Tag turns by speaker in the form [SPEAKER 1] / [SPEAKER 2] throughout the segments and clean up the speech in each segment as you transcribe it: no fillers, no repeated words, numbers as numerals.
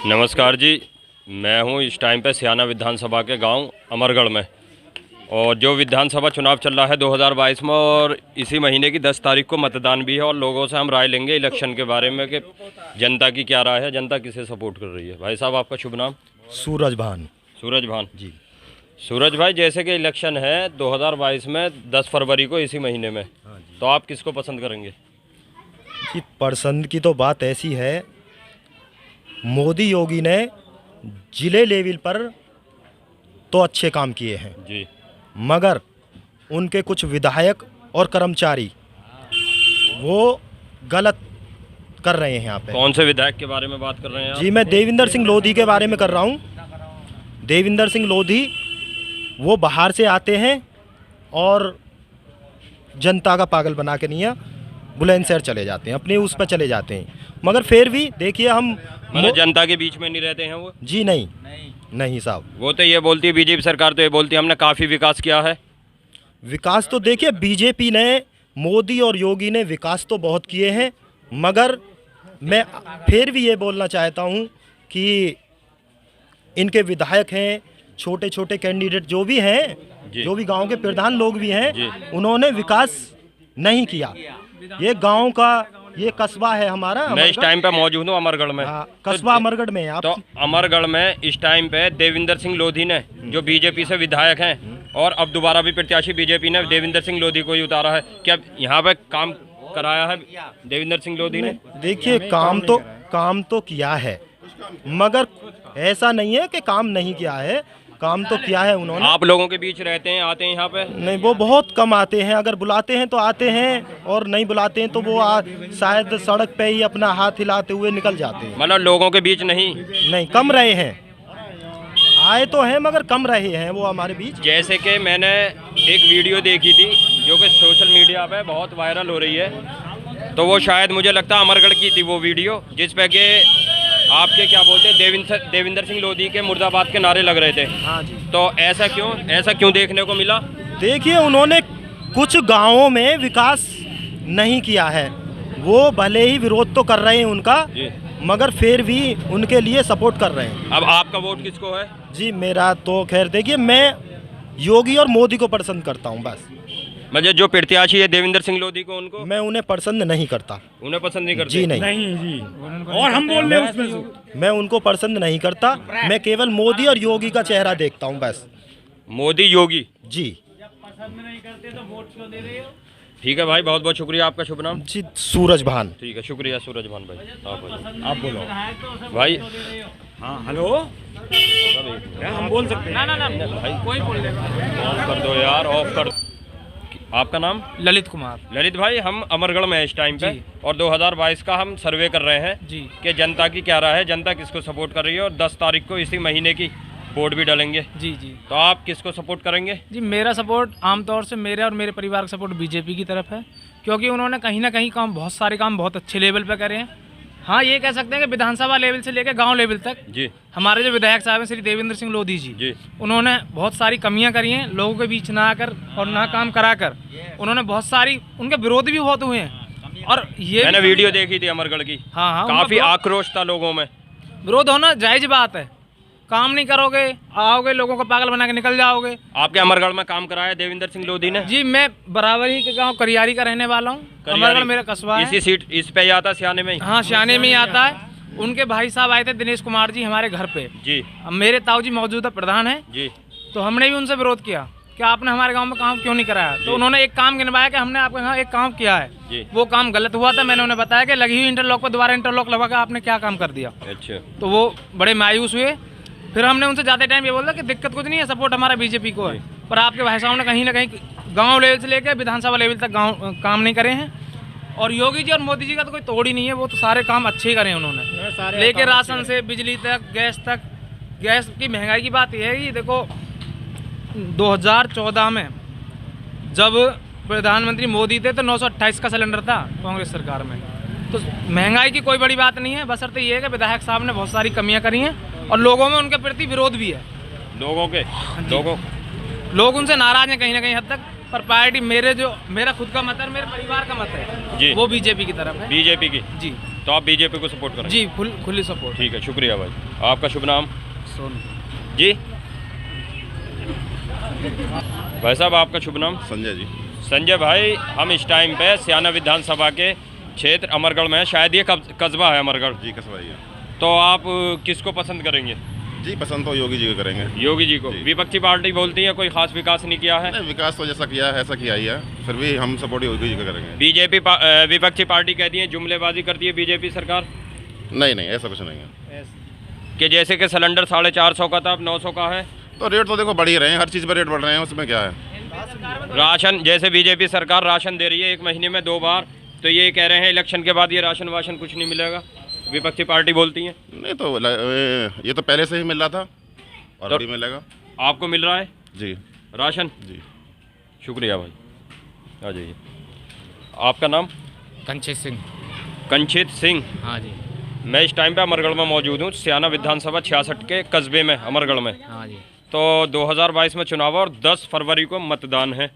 [SPEAKER 1] नमस्कार जी, मैं हूं इस टाइम पे सियाना विधानसभा के गांव अमरगढ़ में। और जो विधानसभा चुनाव चल रहा है 2022 में, और इसी महीने की 10 तारीख को मतदान भी है। और लोगों से हम राय लेंगे इलेक्शन के बारे में कि जनता की क्या राय है, जनता किसे सपोर्ट कर रही है। भाई साहब, आपका शुभ नाम?
[SPEAKER 2] सूरज भान।
[SPEAKER 1] सूरज भान
[SPEAKER 2] जी।
[SPEAKER 1] सूरज भाई, जैसे कि इलेक्शन है 2022 में 10 फरवरी को, इसी महीने में, तो आप किसको पसंद करेंगे?
[SPEAKER 2] जी, पसंद की तो बात ऐसी है, मोदी योगी ने जिले लेवल पर तो अच्छे काम किए हैं
[SPEAKER 1] जी,
[SPEAKER 2] मगर उनके कुछ विधायक और कर्मचारी वो गलत कर रहे हैं यहाँ पे।
[SPEAKER 1] कौन से विधायक के बारे में बात कर रहे हैं आप?
[SPEAKER 2] जी, मैं देविंदर सिंह लोधी के बारे में कर रहा हूँ। देविंदर सिंह लोधी वो बाहर से आते हैं और जनता का पागल बना के नहीं है, बुलंदशहर चले जाते हैं, अपने उस पर चले जाते हैं। मगर फिर भी देखिए, हम
[SPEAKER 1] मतलब जनता के बीच में नहीं रहते हैं वो?
[SPEAKER 2] जी नहीं साहब।
[SPEAKER 1] वो तो ये बोलती है, बीजेपी सरकार तो ये बोलती है हमने काफ़ी विकास किया है।
[SPEAKER 2] विकास तो देखिए, बीजेपी ने, मोदी और योगी ने विकास तो बहुत किए हैं, मगर मैं फिर भी ये बोलना चाहता हूँ कि इनके विधायक हैं, छोटे छोटे कैंडिडेट जो भी हैं, जो भी गांव के प्रधान लोग भी हैं, उन्होंने विकास नहीं किया। ये गांव का ये कस्बा है हमारा।
[SPEAKER 1] मैं इस टाइम पे मौजूद हूँ अमरगढ़ में।
[SPEAKER 2] कस्बा अमरगढ़ में आप।
[SPEAKER 1] तो अमरगढ़ में इस टाइम पे देविंदर सिंह लोधी ने, जो बीजेपी से विधायक हैं, और अब दोबारा भी प्रत्याशी बीजेपी ने देविंदर सिंह लोधी को ही उतारा है। क्या यहाँ पे काम कराया है देविंदर सिंह लोधी ने?
[SPEAKER 2] देखिए, काम तो किया है, मगर ऐसा नहीं है कि काम नहीं किया है, काम तो किया है उन्होंने।
[SPEAKER 1] आप लोगों के बीच रहते हैं, आते हैं यहाँ पे?
[SPEAKER 2] नहीं, वो बहुत कम आते हैं। अगर बुलाते हैं तो आते हैं, और नहीं बुलाते हैं तो वो शायद सड़क पे ही अपना हाथ हिलाते हुए निकल जाते हैं।
[SPEAKER 1] मतलब लोगों के बीच नहीं?
[SPEAKER 2] नहीं, कम रहे हैं। आए तो हैं मगर कम रहे हैं वो हमारे बीच।
[SPEAKER 1] जैसे कि मैंने एक वीडियो देखी थी जो कि सोशल मीडिया पे बहुत वायरल हो रही है, तो वो शायद मुझे लगता है अमरगढ़ की थी वो वीडियो, जिस पे कि आपके क्या बोलते हैं देविंदर सिंह लोधी के मुर्दाबाद के नारे लग रहे थे।
[SPEAKER 2] हाँ जी।
[SPEAKER 1] तो ऐसा क्यों देखने को मिला?
[SPEAKER 2] देखिए, उन्होंने कुछ गांवों में विकास नहीं किया है। वो भले ही विरोध तो कर रहे हैं उनका, मगर फिर भी उनके लिए सपोर्ट कर रहे हैं।
[SPEAKER 1] अब आपका वोट किसको है?
[SPEAKER 2] जी, मेरा तो खैर देखिए, मैं योगी और मोदी को पसंद करता हूँ बस।
[SPEAKER 1] मतलब जो प्रत्याशी है देविंदर सिंह लोधी को, उनको
[SPEAKER 2] मैं उन्हें पसंद नहीं करता।
[SPEAKER 1] उन्हें पसंद नहीं करते?
[SPEAKER 2] जी नहीं
[SPEAKER 3] जी। और हम बोल रहे हैं उसमें,
[SPEAKER 2] मैं उनको पसंद नहीं करता। मैं केवल मोदी और योगी का चेहरा देखता हूँ बस।
[SPEAKER 1] मोदी योगी
[SPEAKER 2] जी।
[SPEAKER 1] ठीक है भाई, बहुत बहुत शुक्रिया। आपका शुभ नाम?
[SPEAKER 2] जी, सूरज भान।
[SPEAKER 1] ठीक है, शुक्रिया सूरज भान भाई।
[SPEAKER 3] आप बोलो
[SPEAKER 1] भाई।
[SPEAKER 3] हाँ, हेलो, हम बोल सकते हैं?
[SPEAKER 1] ना भाई, कोई बोल ले। ऑफ कर दो यार, ऑफ कर। आपका नाम?
[SPEAKER 4] ललित कुमार।
[SPEAKER 1] ललित भाई, हम अमरगढ़ में हैं इस टाइम पे, और 2022 का हम सर्वे कर रहे हैं
[SPEAKER 4] जी
[SPEAKER 1] कि जनता की क्या राय है, जनता किसको सपोर्ट कर रही है। और 10 तारीख को इसी महीने की वोट भी डालेंगे।
[SPEAKER 4] जी।
[SPEAKER 1] तो आप किसको सपोर्ट करेंगे?
[SPEAKER 4] जी, मेरा सपोर्ट आमतौर से मेरे और मेरे परिवार का सपोर्ट बीजेपी की तरफ है, क्योंकि उन्होंने कहीं ना कहीं बहुत सारे काम बहुत अच्छे लेवल पे करे हैं। हाँ, ये कह सकते हैं कि विधानसभा लेवल से लेकर गांव लेवल तक
[SPEAKER 1] जी,
[SPEAKER 4] हमारे जो विधायक साहब हैं श्री देविंदर सिंह लोधी जी, उन्होंने बहुत सारी कमियां करी हैं, लोगों के बीच ना आकर और ना काम कराकर। उन्होंने बहुत सारी, उनके विरोध भी बहुत हुए हैं। और ये
[SPEAKER 1] मैंने वीडियो देखी थी अमरगढ़ की।
[SPEAKER 4] हाँ,
[SPEAKER 1] काफी आक्रोश था लोगों में।
[SPEAKER 4] विरोध होना जायज बात है। काम नहीं करोगे, आओगे, लोगों को पागल बना के निकल जाओगे।
[SPEAKER 1] आपके अमरगढ़ में काम कराया देविंदर सिंह लोधी ने?
[SPEAKER 4] जी, मैं बराबरी के गांव करियारी का रहने वाला हूँ। अमरगढ़ मेरा कस्बा है।
[SPEAKER 1] इसी सीट इस पे ही आता, सियाने में ही?
[SPEAKER 4] हाँ, सियाने में ही आता है। उनके भाई साहब आए थे दिनेश कुमार जी हमारे घर पे
[SPEAKER 1] जी।
[SPEAKER 4] अब मेरे ताऊ जी मौजूदा प्रधान है
[SPEAKER 1] जी।
[SPEAKER 4] तो हमने भी उनसे विरोध किया कि आपने हमारे गांव में काम क्यों नहीं कराया। तो उन्होंने एक काम गिनवाया कि हमने आपके यहाँ एक काम किया है। वो काम गलत हुआ था। मैंने उन्हें बताया कि लगी हुई इंटरलॉक पर दोबारा इंटरलॉक लगा के आपने क्या काम कर दिया।
[SPEAKER 1] अच्छा।
[SPEAKER 4] तो वो बड़े मायूस हुए। फिर हमने उनसे ज़्यादा टाइम ये बोला कि दिक्कत कुछ नहीं है, सपोर्ट हमारा बीजेपी को है, पर आपके भाई साहब ने कहीं ना कहीं गांव लेवल से लेकर विधानसभा लेवल तक काम नहीं करे हैं। और योगी जी और मोदी जी का तो कोई तोड़ ही नहीं है, वो तो सारे काम अच्छे ही करे हैं उन्होंने, लेके राशन से बिजली तक, गैस तक। गैस की महंगाई की बात यह है कि देखो 2014 में जब प्रधानमंत्री मोदी थे तो 928 का सिलेंडर था कांग्रेस सरकार में। तो महंगाई की कोई बड़ी बात नहीं है, बशर्ते ये है कि विधायक साहब ने बहुत सारी कमियां करी हैं और लोगों में उनके प्रति विरोध भी है। लोग उनसे नाराज हैं कहीं ना कहीं हद तक। पर पार्टी मेरा खुद का मत है, मेरे परिवार का मत है, वो बीजेपी की तरफ है।
[SPEAKER 1] बीजेपी की?
[SPEAKER 4] जी।
[SPEAKER 1] तो आप बीजेपी को सपोर्ट करेंगे?
[SPEAKER 4] जी, खुली सपोर्ट।
[SPEAKER 1] ठीक है, शुक्रिया भाई। आपका शुभ नाम?
[SPEAKER 4] सोनू
[SPEAKER 1] जी भाई साहब, आपका शुभ नाम?
[SPEAKER 5] संजय जी।
[SPEAKER 1] संजय भाई, हम इस टाइम पे सियाना विधानसभा के क्षेत्र अमरगढ़ में हैं, शायद ये कस्बा है अमरगढ़।
[SPEAKER 5] जी कसबा ही है।
[SPEAKER 1] तो आप किसको पसंद करेंगे?
[SPEAKER 5] जी पसंद तो योगी जी को करेंगे।
[SPEAKER 1] योगी जी को।
[SPEAKER 5] जी।
[SPEAKER 1] विपक्षी पार्टी बोलती है कोई खास विकास नहीं किया है।
[SPEAKER 5] नहीं, विकास तो जैसा किया है ऐसा किया ही है, फिर भी हम सपोर्ट योगी जी को करेंगे।
[SPEAKER 1] बीजेपी विपक्षी पार्टी कहती है जुमलेबाजी करती है बीजेपी सरकार,
[SPEAKER 5] नहीं नहीं, ऐसा कुछ नहीं है।
[SPEAKER 1] कि जैसे कि सिलेंडर 450 का था, अब 900 का है।
[SPEAKER 5] तो रेट तो देखो बढ़ ही रहे हैं, हर चीज़ पर रेट बढ़ रहे हैं, उसमें क्या है।
[SPEAKER 1] राशन, जैसे बीजेपी सरकार राशन दे रही है 1 महीने में 2 बार, तो ये कह रहे हैं इलेक्शन के बाद ये राशन वाशन कुछ नहीं मिलेगा, विपक्षी पार्टी बोलती है।
[SPEAKER 5] नहीं तो ये तो पहले से ही मिल रहा था और
[SPEAKER 1] तो
[SPEAKER 5] अभी मिलेगा।
[SPEAKER 1] आपको मिल रहा है
[SPEAKER 5] जी
[SPEAKER 1] राशन?
[SPEAKER 5] जी।
[SPEAKER 1] शुक्रिया भाई, आ जाइए। आपका नाम?
[SPEAKER 4] कंचित सिंह।
[SPEAKER 1] कंचित सिंह।
[SPEAKER 4] हाँ जी।
[SPEAKER 1] मैं इस टाइम पे अमरगढ़ में मौजूद हूँ, सियाना विधानसभा 66 के कस्बे में, अमरगढ़ में।
[SPEAKER 4] हाँ जी।
[SPEAKER 1] तो 2022 में चुनाव है और 10 फरवरी को मतदान है।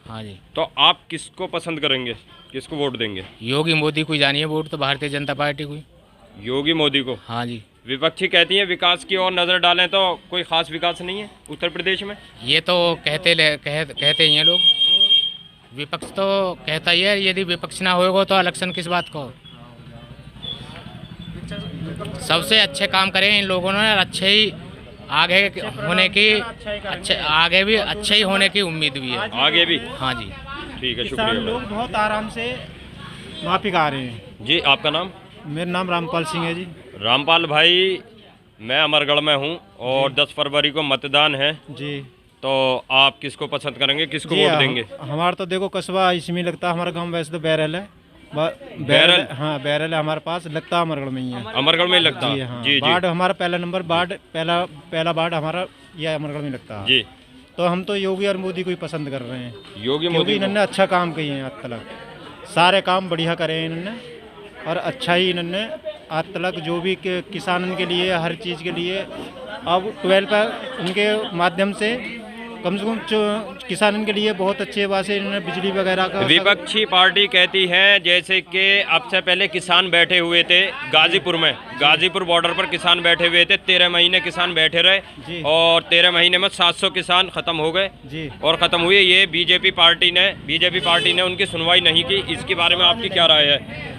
[SPEAKER 4] हाँ जी।
[SPEAKER 1] तो आप किसको पसंद करेंगे, किसको वोट देंगे?
[SPEAKER 4] योगी मोदी को जानिए वोट तो, भारतीय जनता पार्टी को।
[SPEAKER 1] योगी मोदी को।
[SPEAKER 4] हाँ जी।
[SPEAKER 1] विपक्षी कहती है विकास की ओर नज़र डालें, तो कोई खास विकास नहीं है उत्तर प्रदेश में।
[SPEAKER 4] ये तो कहते ही हैं लोग, विपक्ष तो कहता ही है, यदि विपक्ष ना होगा तो इलेक्शन किस बात को। सबसे अच्छे काम करे इन लोगों ने, अच्छे ही आगे होने की, आगे भी अच्छे ही होने की उम्मीद भी है।
[SPEAKER 1] आगे भी?
[SPEAKER 4] हाँ जी।
[SPEAKER 1] ठीक है,
[SPEAKER 2] किसान
[SPEAKER 1] शुक्रिया
[SPEAKER 2] लोग
[SPEAKER 1] भाई।
[SPEAKER 2] बहुत आराम से माफी खा रहे हैं।
[SPEAKER 1] जी आपका नाम?
[SPEAKER 2] मेरा नाम रामपाल सिंह है जी।
[SPEAKER 1] रामपाल भाई, मैं अमरगढ़ में हूँ और 10 फरवरी को मतदान है,
[SPEAKER 2] जी
[SPEAKER 1] तो आप किसको पसंद करेंगे, किसको
[SPEAKER 2] जी,
[SPEAKER 1] वोट देंगे?
[SPEAKER 2] हमारा तो देखो कस्बा इसमें लगता है, हमारा गांव वैसे तो बैरल है।
[SPEAKER 1] बैरल?
[SPEAKER 2] हाँ बैरल है हमारे पास, लगता है अमरगढ़ में ही है।
[SPEAKER 1] अमरगढ़ में ही लगता
[SPEAKER 2] जी
[SPEAKER 1] है?
[SPEAKER 2] हाँ।
[SPEAKER 1] जी जी
[SPEAKER 2] वार्ड हमारा पहला नंबर, पहला वार्ड हमारा यह अमरगढ़ में लगता है।
[SPEAKER 1] जी।
[SPEAKER 2] तो हम तो योगी और मोदी को ही पसंद कर रहे हैं,
[SPEAKER 1] योगी
[SPEAKER 2] क्योंकि
[SPEAKER 1] मोदी को।
[SPEAKER 2] इन्होंने अच्छा काम किए हैं आज तक, सारे काम बढ़िया करे हैं इन्होंने, और अच्छा ही इन्होंने आज तक जो भी किसानों के लिए, हर चीज़ के लिए, अब 12 पर उनके माध्यम से कम से कम किसानों के लिए बहुत अच्छे बात से इन्होंने बिजली वगैरह का।
[SPEAKER 1] विपक्षी पार्टी कहती है जैसे कि अब से पहले किसान बैठे हुए थे गाजीपुर में, गाजीपुर बॉर्डर पर किसान बैठे हुए थे, 13 महीने किसान बैठे
[SPEAKER 2] जी।
[SPEAKER 1] रहे और 13 महीने में 700 किसान खत्म हो गए
[SPEAKER 2] जी।
[SPEAKER 1] और ख़त्म हुए। ये बीजेपी पार्टी ने उनकी सुनवाई नहीं की। इसके बारे में आपकी क्या राय है?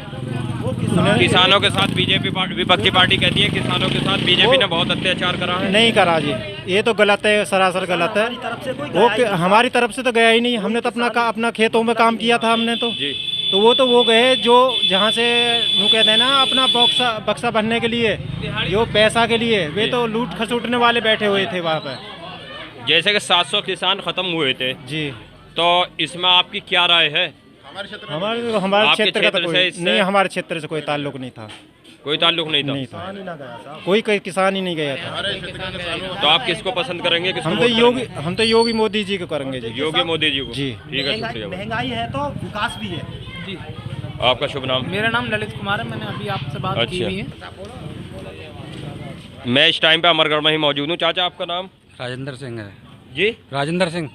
[SPEAKER 1] किसानों के साथ विपक्षी पार्टी कहती है किसानों के साथ बीजेपी ने बहुत अत्याचार करा है।
[SPEAKER 2] नहीं करा जी, ये तो गलत है, सरासर गलत है। वो हमारी तरफ से तो गया ही नहीं, हमने तो अपना खेतों में काम किया था हमने तो।
[SPEAKER 1] जी।
[SPEAKER 2] तो वो गए जो जहाँ से वो कहते हैं ना, अपना बक्सा भरने के लिए, जो पैसा के लिए, वे तो लूट खसूटने वाले बैठे हुए थे वहाँ पर।
[SPEAKER 1] जैसे कि 700 किसान खत्म हुए थे
[SPEAKER 2] जी।
[SPEAKER 1] तो इसमें आपकी क्या राय है?
[SPEAKER 2] हमारे
[SPEAKER 1] आपके
[SPEAKER 2] क्षेत्र का तो
[SPEAKER 1] क्षेत्र
[SPEAKER 2] कोई
[SPEAKER 1] से
[SPEAKER 2] नहीं, हमारे क्षेत्र से कोई ताल्लुक नहीं था।
[SPEAKER 1] कोई ताल्लुक नहीं था?
[SPEAKER 2] नहीं था, कोई किसान ही नहीं गया था।
[SPEAKER 1] तो आप किसको पसंद करेंगे, किसको
[SPEAKER 2] हम
[SPEAKER 1] वोट करेंगे?
[SPEAKER 2] हम तो योगी मोदी जी को करेंगे जी।
[SPEAKER 1] योगी मोदी जी को।
[SPEAKER 2] जी।
[SPEAKER 1] ठीक है, शुक्रिया भाई।
[SPEAKER 2] महंगाई है तो विकास भी है
[SPEAKER 4] जी।
[SPEAKER 1] आपका शुभ नाम?
[SPEAKER 4] मेरा नाम ललित कुमार है, मैंने अभी आपसे बात की
[SPEAKER 1] अच्छा।
[SPEAKER 4] हुई है।
[SPEAKER 1] मैं इस टाइम पे अमरगढ़ में ही मौजूद हूँ। चाचा आपका नाम?
[SPEAKER 3] राजेंद्र सिंह है।
[SPEAKER 1] जी
[SPEAKER 3] राजेंद्र सिंह।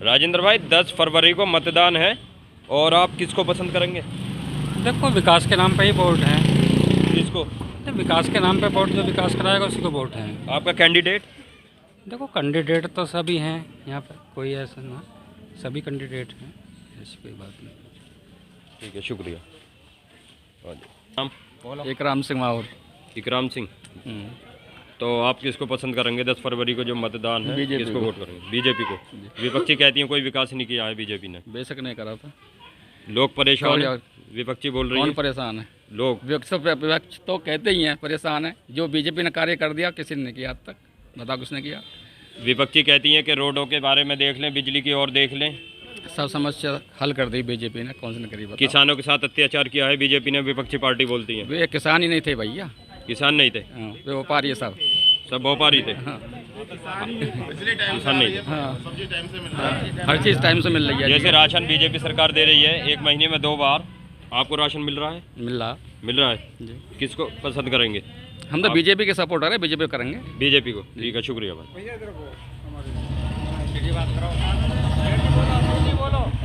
[SPEAKER 1] राजेंद्र भाई 10 फरवरी को मतदान है और आप किसको पसंद करेंगे?
[SPEAKER 3] देखो विकास के नाम पे ही वोट है।
[SPEAKER 1] किसको?
[SPEAKER 3] तो विकास के नाम पे वोट, जो विकास कराएगा उसी को वोट है।
[SPEAKER 1] आपका कैंडिडेट?
[SPEAKER 3] देखो कैंडिडेट तो सभी हैं यहाँ पर, कोई ऐसा ना, सभी कैंडिडेट हैं, ऐसी कोई बात नहीं।
[SPEAKER 1] ठीक है, शुक्रिया। नाम?
[SPEAKER 3] इकराम सिंह माहौर।
[SPEAKER 1] इकराम सिंह। तो आप किसको पसंद करेंगे 10 फरवरी को जो मतदान है?
[SPEAKER 3] बीजेपी
[SPEAKER 1] किसको
[SPEAKER 3] को।
[SPEAKER 1] वोट करेंगे? बीजेपी को। विपक्षी कहती हैं कोई विकास नहीं किया है बीजेपी ने।
[SPEAKER 3] बेशक नहीं करा था।
[SPEAKER 1] लोग परेशान
[SPEAKER 3] कौन
[SPEAKER 1] हैं,
[SPEAKER 3] यार?
[SPEAKER 1] विपक्षी बोल रही
[SPEAKER 3] कौन
[SPEAKER 1] है।
[SPEAKER 3] परेशान है?
[SPEAKER 1] लोग
[SPEAKER 3] विपक्ष तो कहते ही हैं परेशान है। जो बीजेपी ने कार्य कर दिया किसी ने नहीं किया आज तक, बताओ किसने किया?
[SPEAKER 1] विपक्षी कहती हैं कि रोडों के बारे में देख लें, बिजली की ओर देख लें।
[SPEAKER 3] सब समस्या हल कर दी बीजेपी ने, कौन सी ने करी बताओ?
[SPEAKER 1] किसानों के साथ अत्याचार किया है बीजेपी ने, विपक्षी पार्टी बोलती है।
[SPEAKER 3] वे किसान ही नहीं थे भैया,
[SPEAKER 1] किसान नहीं थे,
[SPEAKER 3] हाँ, वे व्यापारी सब।
[SPEAKER 1] सब व्यापारी थे।
[SPEAKER 3] हाँ।
[SPEAKER 1] किसान नहीं थे।
[SPEAKER 3] हाँ। हर चीज़ टाइम से मिल रही है।
[SPEAKER 1] जैसे राशन बीजेपी सरकार दे रही है 1 महीने में 2 बार, आपको राशन मिल रहा है?
[SPEAKER 3] मिल रहा
[SPEAKER 1] है।
[SPEAKER 3] जी।
[SPEAKER 1] किसको पसंद करेंगे?
[SPEAKER 3] हम तो बीजेपी के सपोर्टर है, बीजेपी करेंगे।
[SPEAKER 1] बीजेपी को। ठीक है, शुक्रिया भाई।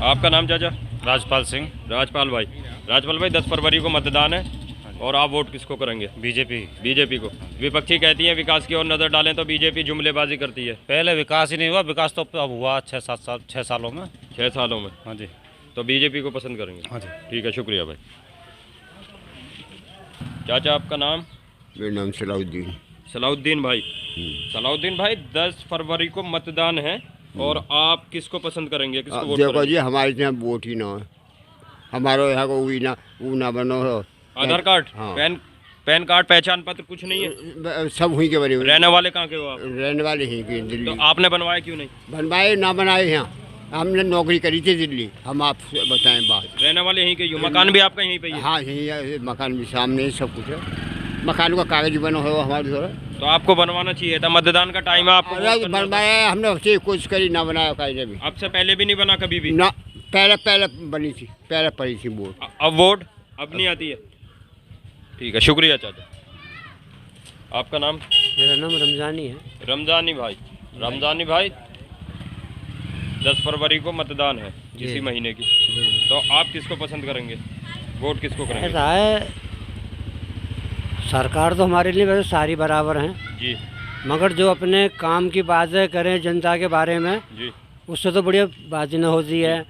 [SPEAKER 1] आपका नाम चाचा?
[SPEAKER 6] राजपाल सिंह।
[SPEAKER 1] राजपाल भाई 10 फरवरी को मतदान है और आप वोट किसको करेंगे?
[SPEAKER 6] बीजेपी।
[SPEAKER 1] बीजेपी को। विपक्षी कहती है विकास की ओर नज़र डालें तो बीजेपी जुमलेबाजी करती है।
[SPEAKER 6] पहले विकास ही नहीं हुआ, विकास तो अब हुआ 6 सालों में।
[SPEAKER 1] 6 सालों में।
[SPEAKER 6] हाँ जी।
[SPEAKER 1] तो बीजेपी को पसंद करेंगे।
[SPEAKER 6] हाँ जी।
[SPEAKER 1] ठीक है, शुक्रिया भाई। चाचा आपका नाम?
[SPEAKER 7] मेरा नाम सलाउद्दीन।
[SPEAKER 1] सलाउद्दीन भाई। सलाउद्दीन भाई 10 फरवरी को मतदान है और आप किसको पसंद करेंगे, किसको वोट
[SPEAKER 7] देखो
[SPEAKER 1] करेंगे?
[SPEAKER 7] जी, हमारे यहाँ वोट ही ना है। हमारे यहाँ को वो ना बनो हो।
[SPEAKER 1] आधार कार्ड,
[SPEAKER 7] हाँ।
[SPEAKER 1] पैन कार्ड, पहचान पत्र कुछ नहीं है?
[SPEAKER 7] सब हुई के बने हुए।
[SPEAKER 1] रहने वाले कहाँ के हो आप?
[SPEAKER 7] रहने वाले हैं कि दिल्ली।
[SPEAKER 1] तो आपने बनवाया क्यों नहीं?
[SPEAKER 7] बनवाए ना बनाए यहाँ, हमने नौकरी करी थी दिल्ली। हम आपसे बताएं बात।
[SPEAKER 1] रहने वाले यहीं के ही हो? मकान भी आपका यहीं पे ही है?
[SPEAKER 7] हाँ, यही है, मकान भी सामने ही, सब कुछ है। मकान का कागज बना हो हमारे द्वारा।
[SPEAKER 1] तो आपको बनवाना चाहिए था, मतदान का टाइम है, आपको वोट करना था।
[SPEAKER 7] बनवाया हमने, अच्छी कोशिश करी, ना बनाया कागज भी।
[SPEAKER 1] अब से पहले भी नहीं बना कभी भी?
[SPEAKER 7] ना, पहले बनी थी, पहले पड़ी थी वोट।
[SPEAKER 1] अब वोट अब नहीं आती है? ठीक है, शुक्रिया चाचा। आपका नाम?
[SPEAKER 8] मेरा नाम रमजानी है।
[SPEAKER 1] रमजानी भाई 10 फरवरी को मतदान है इसी महीने की, तो आप किसको पसंद करेंगे, वोट किसको करेंगे?
[SPEAKER 8] ऐसा है, सरकार तो हमारे लिए वैसे सारी बराबर हैं
[SPEAKER 1] जी
[SPEAKER 8] मगर जो अपने काम की बातें करें जनता के बारे में,
[SPEAKER 1] जी,
[SPEAKER 8] उससे तो बढ़िया बात ही न होती है।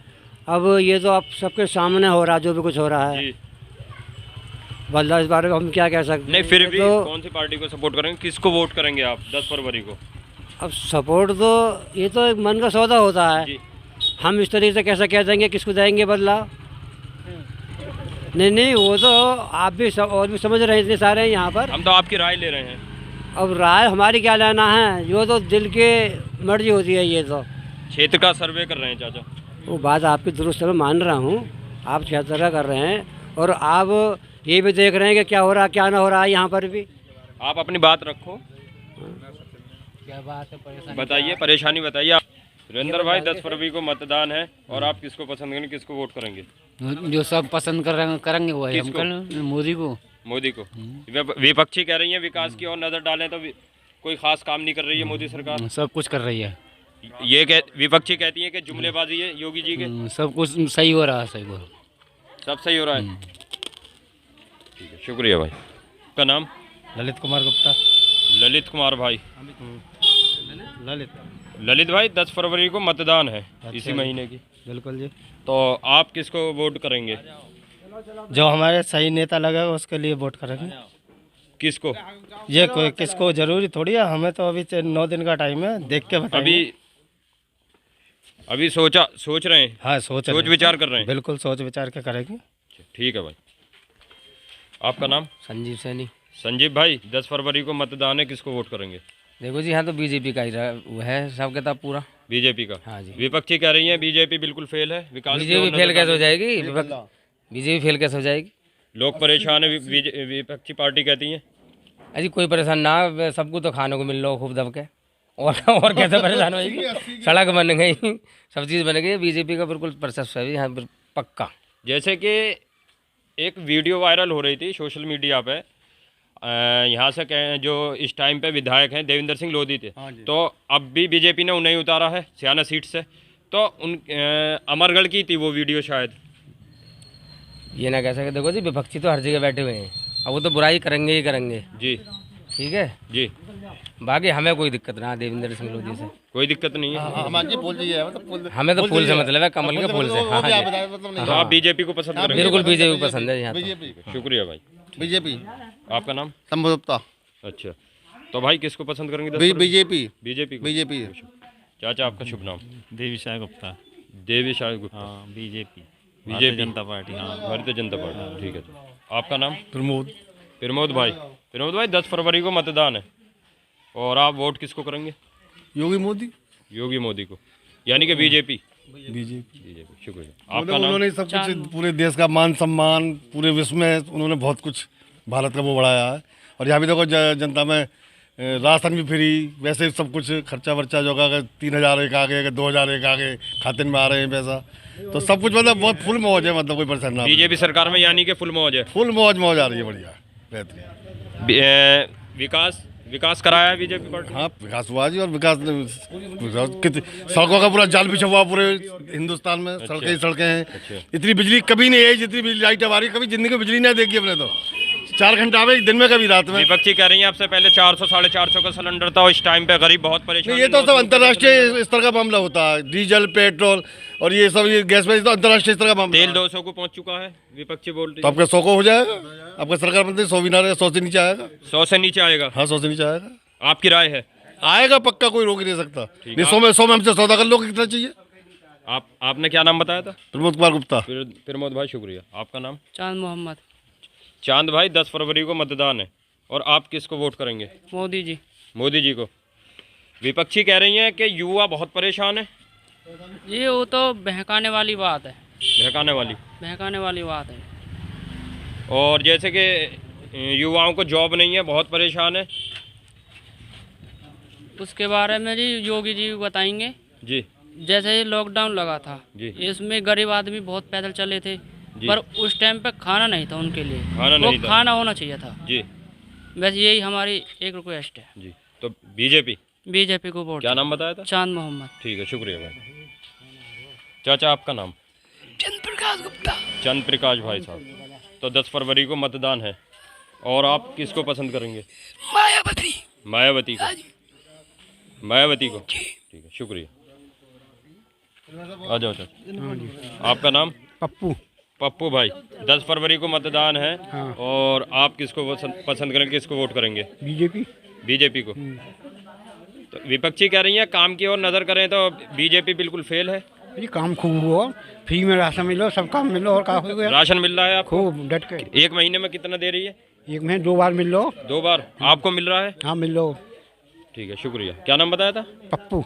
[SPEAKER 8] अब ये तो आप सबके सामने हो रहा है, जो भी कुछ हो रहा है।
[SPEAKER 1] जी।
[SPEAKER 8] बल्ला इस बारे में हम क्या कह सकते
[SPEAKER 1] नहीं,
[SPEAKER 8] हैं।
[SPEAKER 1] फिर भी
[SPEAKER 8] तो
[SPEAKER 1] कौन सी पार्टी को सपोर्ट करेंगे, किसको वोट करेंगे आप 10 फरवरी को?
[SPEAKER 8] अब सपोर्ट तो ये तो एक मन का सौदा होता है।
[SPEAKER 1] जी।
[SPEAKER 8] हम इस तरीके से कैसे कह देंगे किसको देंगे बदला? नहीं, वो तो आप भी और भी समझ रहे हैं, इतने सारे हैं यहाँ पर।
[SPEAKER 1] हम तो आपकी राय ले रहे हैं।
[SPEAKER 8] अब राय हमारी क्या लेना है, जो तो दिल के मर्जी होती है। ये तो
[SPEAKER 1] क्षेत्र का सर्वे कर रहे हैं चाचा।
[SPEAKER 8] वो बात आपकी दुरुस्त है, मैं मान रहा हूँ, आप क्षेत्र का कर रहे हैं और आप ये भी देख रहे हैं कि क्या हो रहा है क्या ना हो रहा है यहाँ पर भी।
[SPEAKER 1] आप अपनी बात रखो,
[SPEAKER 8] क्या बात है,
[SPEAKER 1] बताइए, परेशानी बताइए आप। सुरेंद्र भाई 10 फरवरी को मतदान है और आप किसको पसंद करेंगे, किसको वोट करेंगे?
[SPEAKER 3] जो सब पसंद करेंगे वो है
[SPEAKER 1] किसको?
[SPEAKER 3] मोदी को।
[SPEAKER 1] मोदी को। विपक्षी कह रही है विकास की ओर नजर डालें तो कोई खास काम नहीं कर रही है मोदी सरकार।
[SPEAKER 3] सब कुछ कर रही है।
[SPEAKER 1] ये विपक्षी कहती है कि जुमलेबाजी है योगी जी के।
[SPEAKER 3] सब कुछ सही हो रहा है, सही हो।
[SPEAKER 1] सब सही हो रहा है। ठीक है, शुक्रिया भाई। आपका नाम?
[SPEAKER 2] ललित कुमार गुप्ता।
[SPEAKER 1] ललित कुमार भाई। ललित भाई 10 फरवरी को मतदान है इसी महीने की।
[SPEAKER 2] बिल्कुल जी।
[SPEAKER 1] तो आप किसको वोट करेंगे?
[SPEAKER 2] जो हमारे सही नेता लगेगा उसके लिए वोट करेंगे।
[SPEAKER 1] किसको?
[SPEAKER 2] ये कोई किसको जरूरी थोड़ी है, हमें तो अभी 9 दिन का टाइम है, देख के बताएंगे।
[SPEAKER 1] अभी सोच रहे हैं?
[SPEAKER 2] हाँ, सोच
[SPEAKER 1] विचार कर रहे हैं।
[SPEAKER 2] बिल्कुल सोच विचार के करेंगे।
[SPEAKER 1] ठीक है भाई। आपका नाम?
[SPEAKER 8] संजीव सैनी।
[SPEAKER 1] संजीव भाई 10 फरवरी को मतदान है, किसको वोट करेंगे?
[SPEAKER 8] देखो जी, यहाँ तो बीजेपी का ही वो है सबके तब पूरा।
[SPEAKER 1] बीजेपी का?
[SPEAKER 8] हाँ जी।
[SPEAKER 1] विपक्षी कह रही है बीजेपी बिल्कुल फेल है, विकास
[SPEAKER 8] बीजेपी फेल कैसे हो जाएगी? बीजेपी फेल कैसे हो जाएगी?
[SPEAKER 1] लोग परेशान है, विपक्षी पार्टी कहती है।
[SPEAKER 8] अजी कोई परेशान ना, सबको तो खाने को मिल रहा हो खूब दब के, और कैसे परेशान होगी? सड़क बन गई, सब चीज़ बन गई। बीजेपी का बिल्कुल वर्चस्व है यहाँ पर पक्का।
[SPEAKER 1] जैसे कि एक वीडियो वायरल हो रही थी सोशल मीडिया पे, यहाँ से जो इस टाइम पे विधायक हैं देवेंद्र सिंह लोधी थे, तो अब भी बीजेपी ने उन्हें उतारा है सियाना सीट से। तो अमरगढ़ की थी वो वीडियो शायद।
[SPEAKER 8] ये ना कह सकते। देखो जी, विपक्षी तो हर जगह बैठे हुए हैं, अब वो तो बुराई करेंगे ही करेंगे।
[SPEAKER 1] जी
[SPEAKER 8] ठीक है
[SPEAKER 1] जी।
[SPEAKER 8] बाकी हमें कोई दिक्कत ना देवेंद्र सिंह लोधी से,
[SPEAKER 1] कोई दिक्कत नहीं है।
[SPEAKER 8] हमें तो फूल से मतलब है, कमल के फूल से। हाँ जी।
[SPEAKER 1] तो आप बीजेपी को पसंद करेंगे?
[SPEAKER 8] बिल्कुल बीजेपी को पसंद है यहाँ तो।
[SPEAKER 1] शुक्रिया भाई।
[SPEAKER 5] बीजेपी।
[SPEAKER 1] आपका नाम?
[SPEAKER 5] शंभू गुप्ता।
[SPEAKER 1] अच्छा, तो भाई किसको पसंद करेंगे?
[SPEAKER 5] बीजेपी।
[SPEAKER 1] बीजेपी को।
[SPEAKER 5] बीजेपी।
[SPEAKER 1] चाचा आपका शुभ नाम?
[SPEAKER 6] देवीशाह गुप्ता।
[SPEAKER 1] देवीशाह गुप्ता।
[SPEAKER 6] हाँ, बीजेपी।
[SPEAKER 1] बीजेपी
[SPEAKER 6] जनता पार्टी। हाँ।
[SPEAKER 1] भारतीय जनता पार्टी। ठीक है। आपका नाम?
[SPEAKER 2] प्रमोद
[SPEAKER 1] भाई 10 फरवरी को मतदान है और आप वोट किसको करेंगे?
[SPEAKER 5] योगी मोदी।
[SPEAKER 1] योगी मोदी को, यानी कि बीजेपी। शुक्रिया। आपका नाम?
[SPEAKER 9] उन्होंने सब कुछ पूरे देश का मान सम्मान पूरे विश्व में उन्होंने बहुत कुछ भारत का वो बढ़ाया है। और यहाँ भी देखो जनता में राशन भी फ्री, वैसे सब कुछ खर्चा वर्चा जो का 3000 एक आ गए, 2000 एक आ गए, खाते में आ रहे हैं पैसा, तो सब कुछ मतलब बहुत फुल मौज है, मतलब कोई परेशान ना।
[SPEAKER 1] बीजेपी सरकार में यानी कि फुल मौज है।
[SPEAKER 9] फुल मौज आ रही है, बढ़िया बेहतरीन।
[SPEAKER 1] विकास विकास कराया है बीजेपी पार्टी?
[SPEAKER 9] हाँ, विकास हुआ जी, और विकास सड़कों का पूरा जाल बिछा हुआ पूरे हिंदुस्तान में। सड़कें ही सड़कें हैं। इतनी बिजली कभी नहीं आई जितनी बिजली लाइट हमारी, कभी जिंदगी में बिजली नहीं देखी अपने तो। 4 घंटा आवे एक दिन में, कभी रात में।
[SPEAKER 1] विपक्षी कह रही है आपसे पहले 400 450 का सिलेंडर था और इस टाइम पे गरीब बहुत परेशान।
[SPEAKER 9] नहीं, ये तो सब अंतर्राष्ट्रीय स्तर का मामला होता है। डीजल, पेट्रोल और ये सब, ये गैस में तो अंतर्राष्ट्रीय स्तर का मामला।
[SPEAKER 1] तेल 200 को पहुंच चुका है, विपक्षी बोल रही
[SPEAKER 9] तो आपका 100 को हो जाएगा। आपका सरकार मंत्री 100 भी ना रहे, 100 से नीचे आएगा।
[SPEAKER 1] 100 से नीचे आएगा?
[SPEAKER 9] हाँ, 100 से नीचे आएगा।
[SPEAKER 1] आपकी राय है?
[SPEAKER 9] आएगा पक्का, कोई रोक ही नहीं सकता। नहीं, 100 में हमसे सौदा कर लो, कितना चाहिए।
[SPEAKER 1] आपने क्या नाम बताया था?
[SPEAKER 9] प्रमोद कुमार गुप्ता।
[SPEAKER 1] प्रमोद भाई शुक्रिया। आपका नाम?
[SPEAKER 3] चांद मोहम्मद।
[SPEAKER 1] चांद भाई, 10 फरवरी को मतदान है और आप किसको वोट करेंगे?
[SPEAKER 3] मोदी जी।
[SPEAKER 1] मोदी जी को। विपक्षी कह रही हैं कि युवा बहुत परेशान है।
[SPEAKER 3] ये वो तो बहकाने वाली बात है।
[SPEAKER 1] बहकाने वाली
[SPEAKER 3] बात है।
[SPEAKER 1] और जैसे कि युवाओं को जॉब नहीं है, बहुत परेशान है।
[SPEAKER 3] उसके बारे में जी योगी जी बताएंगे
[SPEAKER 1] जी।
[SPEAKER 3] जैसे ये लॉकडाउन लगा था
[SPEAKER 1] जी।
[SPEAKER 3] इसमें गरीब आदमी बहुत पैदल चले थे, पर उस टाइम पे खाना नहीं था उनके लिए। खाना होना चाहिए था
[SPEAKER 1] जी।
[SPEAKER 3] बस यही हमारी एक रिक्वेस्ट है
[SPEAKER 1] जी। तो बीजेपी
[SPEAKER 3] को वोट।
[SPEAKER 1] क्या नाम बताया था?
[SPEAKER 3] चांद मोहम्मद।
[SPEAKER 1] ठीक है, शुक्रिया भाई। चाचा, आपका नाम?
[SPEAKER 10] चंद्र प्रकाश गुप्ता।
[SPEAKER 1] चंद्र प्रकाश भाई साहब, तो 10 फरवरी को मतदान है और आप किसको पसंद करेंगे? मायावती को। ठीक है, शुक्रिया। आ जाओ चाचा। आपका नाम? पप्पू भाई, 10 फरवरी को मतदान है। हाँ। और आप किसको पसंद करेंगे, किसको वोट करेंगे? बीजेपी को। तो विपक्षी कह रही है काम की ओर नज़र करें तो बीजेपी बिल्कुल फेल है।
[SPEAKER 7] जी, काम खूब हुआ, फ्री में राशन मिलो, सब काम मिलो, और का हो गया।
[SPEAKER 1] राशन मिल रहा है आपको?
[SPEAKER 7] खूब डट के।
[SPEAKER 1] 1 महीने में कितना दे रही है?
[SPEAKER 7] 1 महीने 2 बार मिल लो।
[SPEAKER 1] 2 बार आपको मिल रहा है?
[SPEAKER 7] हाँ, मिल लो।
[SPEAKER 1] ठीक है, शुक्रिया। क्या नाम बताया था?
[SPEAKER 7] पप्पू।